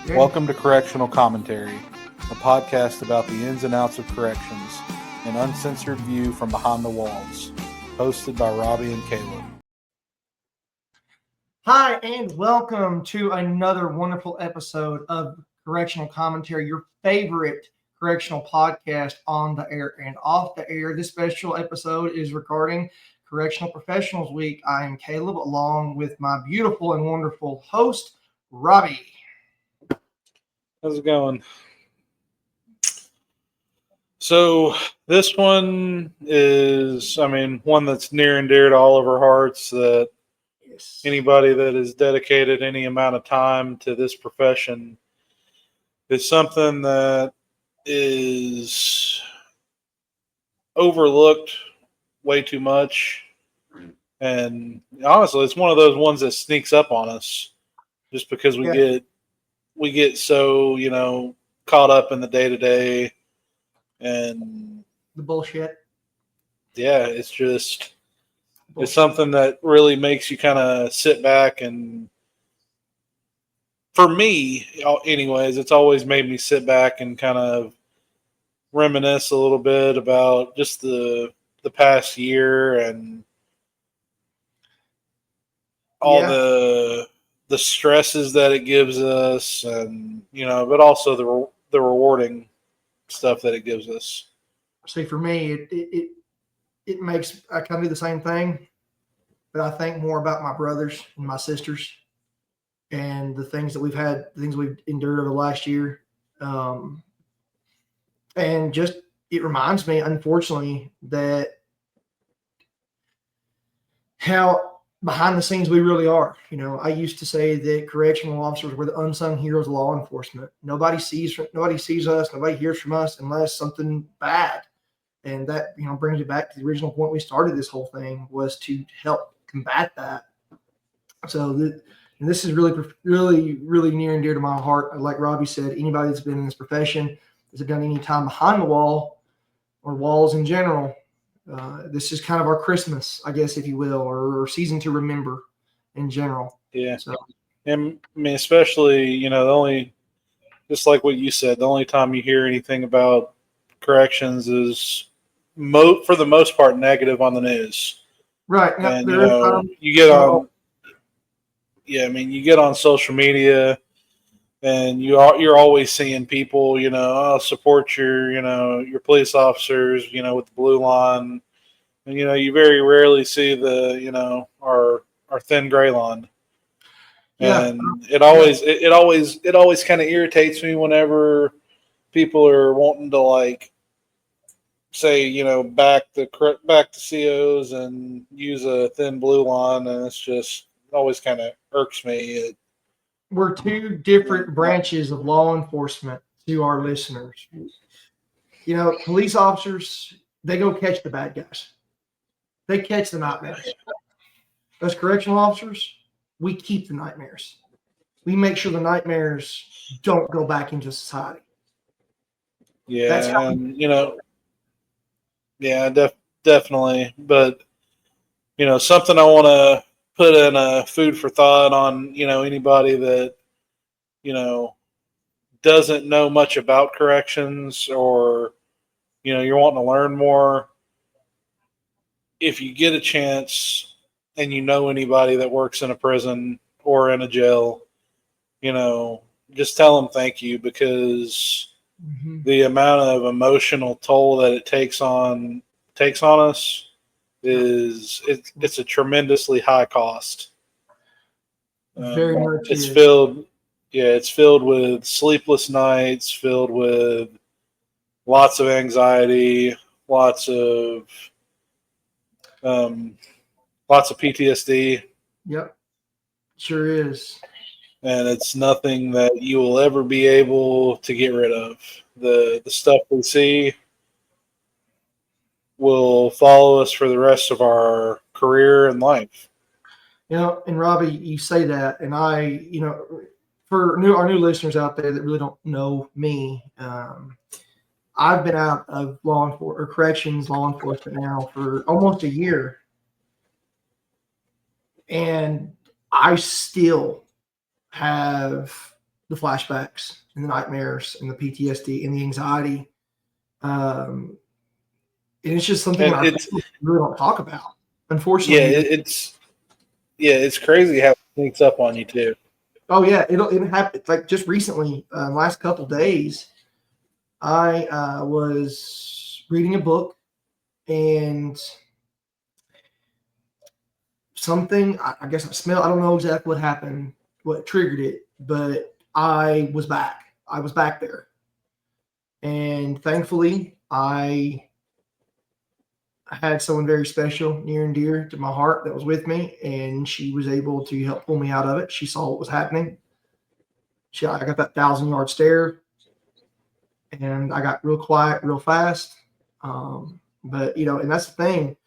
Welcome to Correctional Commentary, a podcast about the ins and outs of corrections, an uncensored view from behind the walls, hosted by Robbie and Caleb. Hi, and welcome to another wonderful episode of Correctional Commentary, your favorite correctional podcast on the air and off the air. This special episode is regarding Correctional Professionals Week. I am Caleb, along with my beautiful and wonderful host, Robbie. How's it going? So this one is, one that's near and dear to all of our hearts, that anybody that has dedicated any amount of time to this profession is something that is overlooked way too much. And honestly, it's one of those ones that sneaks up on us just because we get so, caught up in the day-to-day and the bullshit. Yeah, it's just it's something that really makes you kind of sit back, and for me, anyways, it's always made me sit back and kind of reminisce a little bit about just the past year and all the stresses that it gives us, and but also the rewarding stuff that it gives us. See, for me, it makes I kind of do the same thing, but I think more about my brothers and my sisters and the things that we've endured over the last year. And just it reminds me, unfortunately, that how behind the scenes we really are. I used to say that correctional officers were the unsung heroes of law enforcement. Nobody sees us, nobody hears from us unless something bad. And that, brings you back to the original point we started this whole thing, was to help combat that. So this is really, really, really near and dear to my heart. Like Robbie said, anybody that's been in this profession, that's done any time behind the wall or walls in general, this is kind of our Christmas, I guess, if you will, or season to remember in general. Yeah. So. And especially, just like what you said, the only time you hear anything about corrections is for the most part negative on the news. Right. And, you get on, you get on social media, and you're always seeing people, support your police officers, with the blue line. And, you very rarely see our thin gray line. And it always kind of irritates me whenever people are wanting to say, back the COs and use a thin blue line, and it's just always kind of irks me. We're two different branches of law enforcement to our listeners. Police officers, they go catch the bad guys. They catch the nightmares. As correctional officers, we keep the nightmares. We make sure the nightmares don't go back into society. Yeah, that's how definitely. But, something I want to put in a food for thought on, anybody that, doesn't know much about corrections, or, you're wanting to learn more. If you get a chance and anybody that works in a prison or in a jail, just tell them thank you, because the amount of emotional toll that it takes on us it's a tremendously high cost. Very much. It's filled with sleepless nights, filled with lots of anxiety, lots of PTSD. Yep, sure is. And it's nothing that you will ever be able to get rid of. The stuff we see will follow us for the rest of our career and life. And Robbie, you say that, and I, for our new listeners out there that really don't know me, I've been out of corrections law enforcement now for almost a year, and I still have the flashbacks and the nightmares and the PTSD and the anxiety. And it's just something And our it's family really don't talk about. yeah, Unfortunately, it's crazy how it sneaks up on you too. oh yeah, it happened like just recently, last couple days. I was reading a book and something. I guess I smelled. I don't know exactly what happened, what triggered it, but I was back. I was back there, and thankfully, I had someone very special, near and dear to my heart, that was with me, and she was able to help pull me out of it. She saw what was happening. I got that 1,000-yard stare, and I got real quiet real fast. But and that's the thing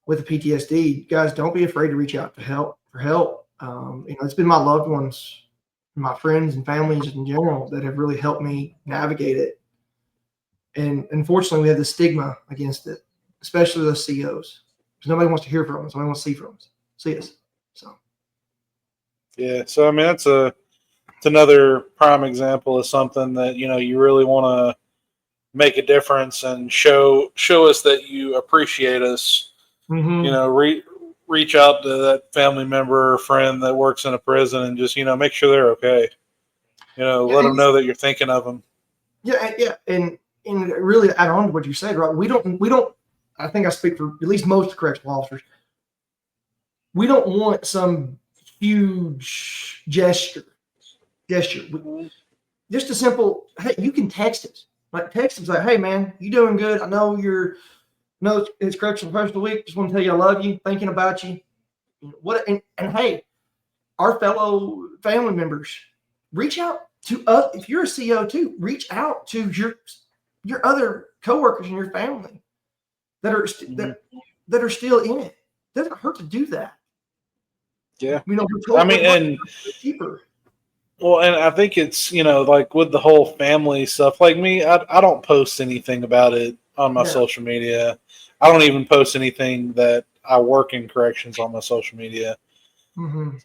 with the PTSD, guys. Don't be afraid to reach out to help for help. It's been my loved ones, my friends, and families in general that have really helped me navigate it. And unfortunately, we have the stigma against it, especially those COs, because nobody wants to hear from us. Nobody wants to see us. So Yeah, so I mean it's another prime example of something that you really want to make a difference and show us that you appreciate us. mm-hmm. Reach out to that family member or friend that works in a prison and just make sure they're okay. Yeah, Let them know that you're thinking of them. yeah, and really add on to what you said, right? We don't. I think I speak for at least most correctional officers. We don't want some huge gesture. Just a simple, hey, you can text us. Like text us like, hey man, you doing good? I know it's correctional professional week. Just want to tell you I love you, thinking about you. What and hey, our fellow family members, reach out to us. If you're a CO too, reach out to your other coworkers in your family that are that are still in it. It doesn't hurt to do that. Yeah, We're I told mean, and cheaper. well, and I think it's like with the whole family stuff. Like me, I don't post anything about it on my Yeah. social media. I don't even post anything that I work in corrections on my social media. Mm-hmm.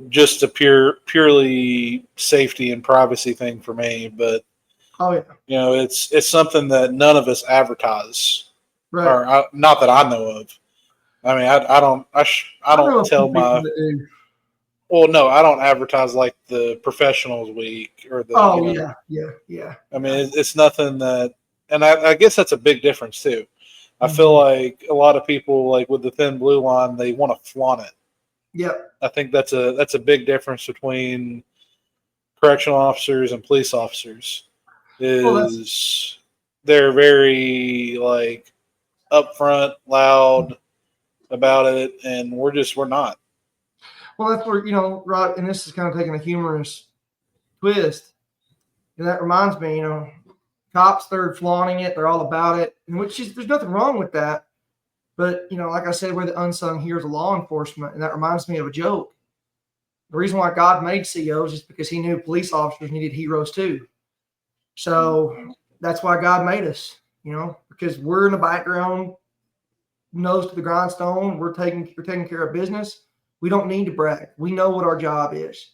Just a purely safety and privacy thing for me. But Oh yeah, it's something that none of us advertise, right. or not that I know of. I mean, I don't I I know don't a few tell people my that do. well, no, I don't advertise like the professionals week or the Oh yeah. I mean, it's nothing that, and I guess that's a big difference too. I feel Mm-hmm. like a lot of people, like with the thin blue line, they want to flaunt it. Yep. I think that's a big difference between correctional officers and police officers. Well, that's Is they're very like upfront, loud about it, and we're not. where Rod, and this is kind of taking a humorous twist, and that reminds me, cops, they're flaunting it, they're all about it, and there's nothing wrong with that. But like I said, we're the unsung heroes of law enforcement, and that reminds me of a joke. The reason why God made COs is because He knew police officers needed heroes too. So that's why God made us, because we're in the background, nose to the grindstone. We're taking care of business. We don't need to brag. We know what our job is.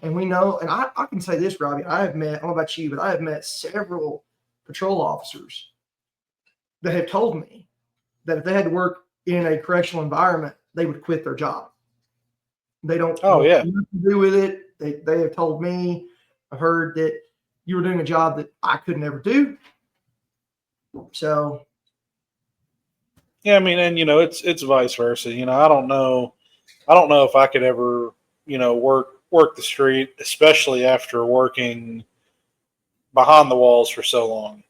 And we know, and I can say this, Robbie, I don't know about you, but I have met several patrol officers that have told me that if they had to work in a correctional environment, they would quit their job. They don't Oh want yeah, nothing to do with it. They have told me, I've heard that you were doing a job that I could never do. So yeah. I mean, and it's vice versa. I don't know if I could ever work the street, especially after working behind the walls for so long.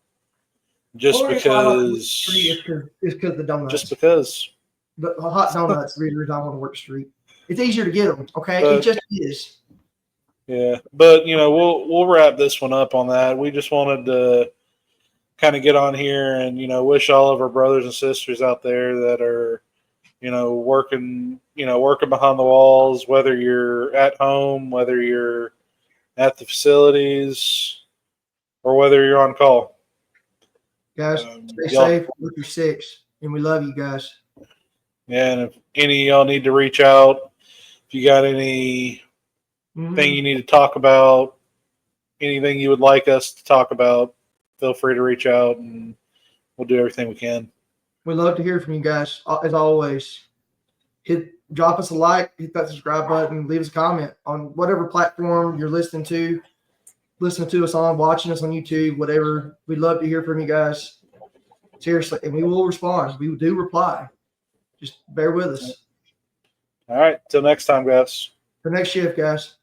Just only reason why I don't work the because, street is because the just donuts. because. The hot donuts, readers, I want to work the street. It's easier to get them. Okay, it But just is. yeah, but we'll wrap this one up on that. We just wanted to kind of get on here and wish all of our brothers and sisters out there that are working behind the walls, whether you're at home, whether you're at the facilities, or whether you're on call. Guys, stay Y'all, safe. Look your six, and we love you guys. yeah, and if any of y'all need to reach out, if you got anything you need to talk about, anything you would like us to talk about, feel free to reach out, and we'll do everything we can. We love to hear from you guys. As always, drop us a like, hit that subscribe button, leave us a comment on whatever platform you're listening to us on, watching us on YouTube, whatever. We'd love to hear from you guys. Seriously, and we will respond. We do reply. Just bear with us. All right. Till next time, guys. The next shift, guys.